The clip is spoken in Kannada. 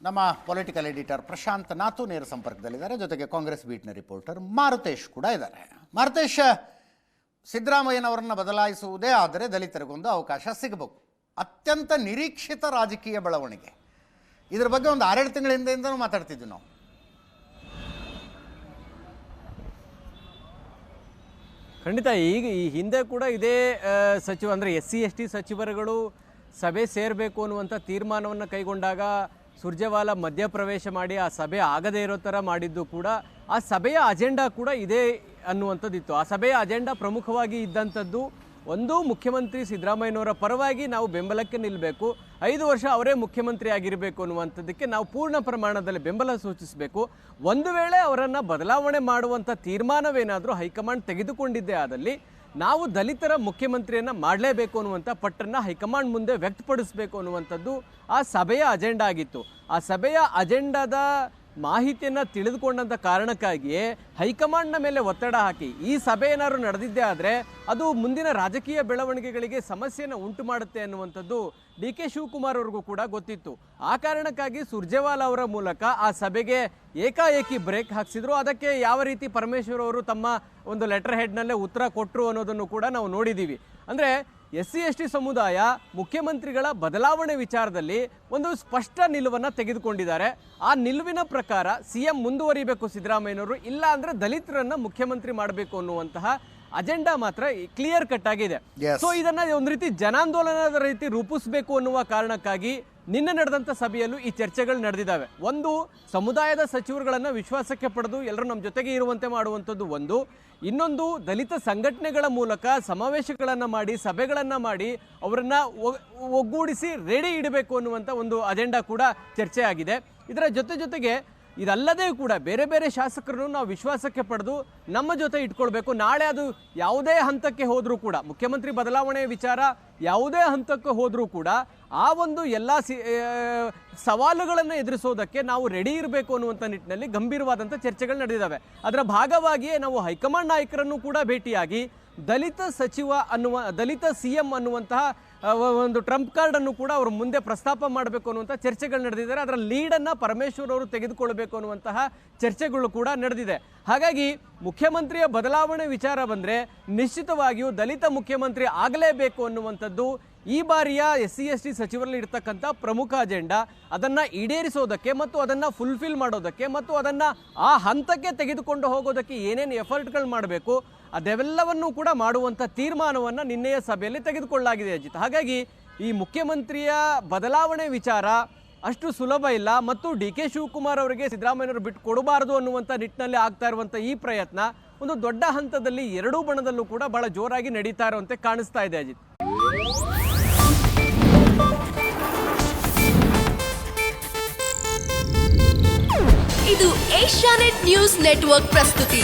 ನಮ್ಮ ಪೊಲಿಟಿಕಲ್ ಎಡಿಟರ್ ಪ್ರಶಾಂತ್ ನಾತು ನೇರ ಸಂಪರ್ಕದಲ್ಲಿದ್ದಾರೆ. ಜೊತೆಗೆ ಕಾಂಗ್ರೆಸ್ ಬೀಟ್ನ ರಿಪೋರ್ಟರ್ ಮಾರುತೇಶ್ ಕೂಡ ಇದ್ದಾರೆ. ಮಾರುತೇಶ್, ಸಿದ್ದರಾಮಯ್ಯನವರನ್ನು ಬದಲಾಯಿಸುವುದೇ ಆದರೆ ದಲಿತರಿಗೊಂದು ಅವಕಾಶ ಸಿಗಬೇಕು. ಅತ್ಯಂತ ನಿರೀಕ್ಷಿತ ರಾಜಕೀಯ ಬೆಳವಣಿಗೆ. ಇದರ ಬಗ್ಗೆ ಒಂದು 6 ತಿಂಗಳ ಹಿಂದೆಯಿಂದನೂ ಮಾತಾಡ್ತಿದ್ವಿ ನಾವು. ಖಂಡಿತ ಈಗ ಈ ಹಿಂದೆ ಕೂಡ ಇದೇ ಸಚಿವ ಅಂದರೆ SC/ST ಸಚಿವರುಗಳು ಸಭೆ ಸೇರಬೇಕು ಅನ್ನುವಂಥ ತೀರ್ಮಾನವನ್ನು ಕೈಗೊಂಡಾಗ ಸುರ್ಜೇವಾಲಾ ಮಧ್ಯಪ್ರವೇಶ ಮಾಡಿ ಆ ಸಭೆ ಆಗದೇ ಇರೋ ಥರ ಮಾಡಿದ್ದು ಕೂಡ ಆ ಸಭೆಯ ಅಜೆಂಡಾ ಕೂಡ ಇದೆ ಅನ್ನುವಂಥದ್ದಿತ್ತು. ಆ ಸಭೆಯ ಅಜೆಂಡಾ ಪ್ರಮುಖವಾಗಿ ಇದ್ದಂಥದ್ದು ಒಂದು, ಮುಖ್ಯಮಂತ್ರಿ ಸಿದ್ದರಾಮಯ್ಯನವರ ಪರವಾಗಿ ನಾವು ಬೆಂಬಲಕ್ಕೆ ನಿಲ್ಲಬೇಕು, 5 ವರ್ಷ ಅವರೇ ಮುಖ್ಯಮಂತ್ರಿ ಆಗಿರಬೇಕು ಅನ್ನುವಂಥದ್ದಕ್ಕೆ ನಾವು ಪೂರ್ಣ ಪ್ರಮಾಣದಲ್ಲಿ ಬೆಂಬಲ ಸೂಚಿಸಬೇಕು. ಒಂದು ವೇಳೆ ಅವರನ್ನು ಬದಲಾವಣೆ ಮಾಡುವಂಥ ತೀರ್ಮಾನವೇನಾದರೂ ಹೈಕಮಾಂಡ್ ತೆಗೆದುಕೊಂಡಿದ್ದೇ ಆದಲ್ಲಿ ನಾವು ದಲಿತರ ಮುಖ್ಯಮಂತ್ರಿಯನ್ನು ಮಾಡಲೇಬೇಕು ಅನ್ನುವಂಥ ಪಟ್ಟನ್ನು ಹೈಕಮಾಂಡ್ ಮುಂದೆ ವ್ಯಕ್ತಪಡಿಸಬೇಕು ಅನ್ನುವಂಥದ್ದು ಆ ಸಭೆಯ ಅಜೆಂಡಾ ಆಗಿತ್ತು. ಆ ಸಭೆಯ ಅಜೆಂಡಾದ ಮಾಹಿತಿಯನ್ನು ತಿಳಿದುಕೊಂಡಂಥ ಕಾರಣಕ್ಕಾಗಿಯೇ ಹೈಕಮಾಂಡ್ನ ಮೇಲೆ ಒತ್ತಡ ಹಾಕಿ ಈ ಸಭೆ ಏನಾದ್ರು ನಡೆದಿದ್ದೇ ಆದರೆ ಅದು ಮುಂದಿನ ರಾಜಕೀಯ ಬೆಳವಣಿಗೆಗಳಿಗೆ ಸಮಸ್ಯೆಯನ್ನು ಉಂಟು ಮಾಡುತ್ತೆ ಅನ್ನುವಂಥದ್ದು DK ಶಿವಕುಮಾರ್ ಅವ್ರಿಗೂ ಕೂಡ ಗೊತ್ತಿತ್ತು. ಆ ಕಾರಣಕ್ಕಾಗಿ ಸುರ್ಜೇವಾಲಾ ಅವರ ಮೂಲಕ ಆ ಸಭೆಗೆ ಏಕಾಏಕಿ ಬ್ರೇಕ್ ಹಾಕಿಸಿದ್ರು. ಅದಕ್ಕೆ ಯಾವ ರೀತಿ ಪರಮೇಶ್ವರ್ ಅವರು ತಮ್ಮ ಒಂದು ಲೆಟರ್ ಹೆಡ್ನಲ್ಲೇ ಉತ್ತರ ಕೊಟ್ಟರು ಅನ್ನೋದನ್ನು ಕೂಡ ನಾವು ನೋಡಿದ್ದೀವಿ. ಅಂದರೆ SC/ST ಸಮುದಾಯ ಮುಖ್ಯಮಂತ್ರಿಗಳ ಬದಲಾವಣೆ ವಿಚಾರದಲ್ಲಿ ಒಂದು ಸ್ಪಷ್ಟ ನಿಲುವನ್ನು ತೆಗೆದುಕೊಂಡಿದ್ದಾರೆ. ಆ ನಿಲುವಿನ ಪ್ರಕಾರ CM ಮುಂದುವರಿಬೇಕು ಸಿದ್ದರಾಮಯ್ಯನವರು, ಇಲ್ಲ ಅಂದರೆ ದಲಿತರನ್ನು ಮುಖ್ಯಮಂತ್ರಿ ಮಾಡಬೇಕು ಅನ್ನುವಂತಹ ಅಜೆಂಡಾ ಮಾತ್ರ ಕ್ಲಿಯರ್ ಕಟ್ ಆಗಿದೆ. ಸೊ ಇದನ್ನ ಒಂದು ರೀತಿ ಜನಾಂದೋಲನದ ರೀತಿ ರೂಪಿಸಬೇಕು ಅನ್ನುವ ಕಾರಣಕ್ಕಾಗಿ ನಿನ್ನೆ ನಡೆದಂಥ ಸಭೆಯಲ್ಲೂ ಈ ಚರ್ಚೆಗಳು ನಡೆದಿದ್ದಾವೆ. ಒಂದು, ಸಮುದಾಯದ ಸಚಿವರುಗಳನ್ನು ವಿಶ್ವಾಸಕ್ಕೆ ಪಡೆದು ಎಲ್ಲರೂ ನಮ್ಮ ಜೊತೆಗೆ ಇರುವಂತೆ ಮಾಡುವಂಥದ್ದು ಒಂದು. ಇನ್ನೊಂದು, ದಲಿತ ಸಂಘಟನೆಗಳ ಮೂಲಕ ಸಮಾವೇಶಗಳನ್ನು ಮಾಡಿ ಸಭೆಗಳನ್ನು ಮಾಡಿ ಅವರನ್ನು ಒಗ್ಗೂಡಿಸಿ ರೆಡಿ ಇಡಬೇಕು ಅನ್ನುವಂಥ ಒಂದು ಅಜೆಂಡಾ ಕೂಡ ಚರ್ಚೆ ಆಗಿದೆ. ಇದರ ಜೊತೆಗೆ ಇದಲ್ಲದೆ ಕೂಡ ಬೇರೆ ಬೇರೆ ಶಾಸಕರನ್ನು ನಾವು ವಿಶ್ವಾಸಕ್ಕೆ ಪಡೆದು ನಮ್ಮ ಜೊತೆ ಇಟ್ಕೊಳ್ಬೇಕು. ನಾಳೆ ಅದು ಯಾವುದೇ ಹಂತಕ್ಕೆ ಹೋದರೂ ಕೂಡ, ಮುಖ್ಯಮಂತ್ರಿ ಬದಲಾವಣೆ ವಿಚಾರ ಯಾವುದೇ ಹಂತಕ್ಕೆ ಹೋದರೂ ಕೂಡ ಆ ಒಂದು ಎಲ್ಲ ಸವಾಲುಗಳನ್ನು ಎದುರಿಸೋದಕ್ಕೆ ನಾವು ರೆಡಿ ಇರಬೇಕು ಅನ್ನುವಂಥ ನಿಟ್ಟಿನಲ್ಲಿ ಗಂಭೀರವಾದಂಥ ಚರ್ಚೆಗಳು ನಡೆದಿದ್ದಾವೆ. ಅದರ ಭಾಗವಾಗಿಯೇ ನಾವು ಹೈಕಮಾಂಡ್ ನಾಯಕರನ್ನು ಕೂಡ ಭೇಟಿಯಾಗಿ ದಲಿತ ಸಚಿವ ಅನ್ನುವ, ದಲಿತ CM ಅನ್ನುವಂತಹ ಒಂದು ಟ್ರಂಪ್ ಕಾರ್ಡನ್ನು ಕೂಡ ಅವರು ಮುಂದೆ ಪ್ರಸ್ತಾಪ ಮಾಡಬೇಕು ಅನ್ನುವಂಥ ಚರ್ಚೆಗಳು ನಡೆದಿದ್ದಾರೆ. ಅದರ ಲೀಡನ್ನು ಪರಮೇಶ್ವರ್ ಅವರು ತೆಗೆದುಕೊಳ್ಳಬೇಕು ಅನ್ನುವಂತಹ ಚರ್ಚೆಗಳು ಕೂಡ ನಡೆದಿದೆ. ಹಾಗಾಗಿ ಮುಖ್ಯಮಂತ್ರಿಯ ಬದಲಾವಣೆ ವಿಚಾರ ಬಂದರೆ ನಿಶ್ಚಿತವಾಗಿಯೂ ದಲಿತ ಮುಖ್ಯಮಂತ್ರಿ ಆಗಲೇಬೇಕು ಅನ್ನುವಂಥದ್ದು ಈ ಬಾರಿಯ SC/ST ಸಚಿವರಲ್ಲಿ ಇರ್ತಕ್ಕಂಥ ಪ್ರಮುಖ ಅಜೆಂಡಾ. ಅದನ್ನು ಈಡೇರಿಸೋದಕ್ಕೆ ಮತ್ತು ಅದನ್ನು ಫುಲ್ಫಿಲ್ ಮಾಡೋದಕ್ಕೆ ಮತ್ತು ಅದನ್ನು ಆ ಹಂತಕ್ಕೆ ತೆಗೆದುಕೊಂಡು ಹೋಗೋದಕ್ಕೆ ಏನೇನು ಎಫರ್ಟ್ಗಳು ಮಾಡಬೇಕು ಅದೆಲ್ಲವನ್ನೂ ಕೂಡ ಮಾಡುವಂಥ ತೀರ್ಮಾನವನ್ನು ನಿನ್ನೆಯ ಸಭೆಯಲ್ಲಿ ತೆಗೆದುಕೊಳ್ಳಲಾಗಿದೆ ಅಜಿತ್. ಹಾಗಾಗಿ ಈ ಮುಖ್ಯಮಂತ್ರಿಯ ಬದಲಾವಣೆ ವಿಚಾರ ಅಷ್ಟು ಸುಲಭ ಇಲ್ಲ ಮತ್ತು DK ಶಿವಕುಮಾರ್ ಅವರಿಗೆ ಸಿದ್ದರಾಮಯ್ಯನವರು ಬಿಟ್ಟು ಕೊಡಬಾರದು ಅನ್ನುವಂಥ ನಿಟ್ಟಿನಲ್ಲಿ ಆಗ್ತಾ ಇರುವಂಥ ಈ ಪ್ರಯತ್ನ ಒಂದು ದೊಡ್ಡ ಹಂತದಲ್ಲಿ ಎರಡೂ ಬಣದಲ್ಲೂ ಕೂಡ ಬಹಳ ಜೋರಾಗಿ ನಡೀತಾ ಇರುವಂತೆ ಕಾಣಿಸ್ತಾ ಇದೆ ಅಜಿತ್. ಇದು ಏಷ್ಯಾನೆಟ್ ನ್ಯೂಸ್ ನೆಟ್ವರ್ಕ್ ಪ್ರಸ್ತುತಿ.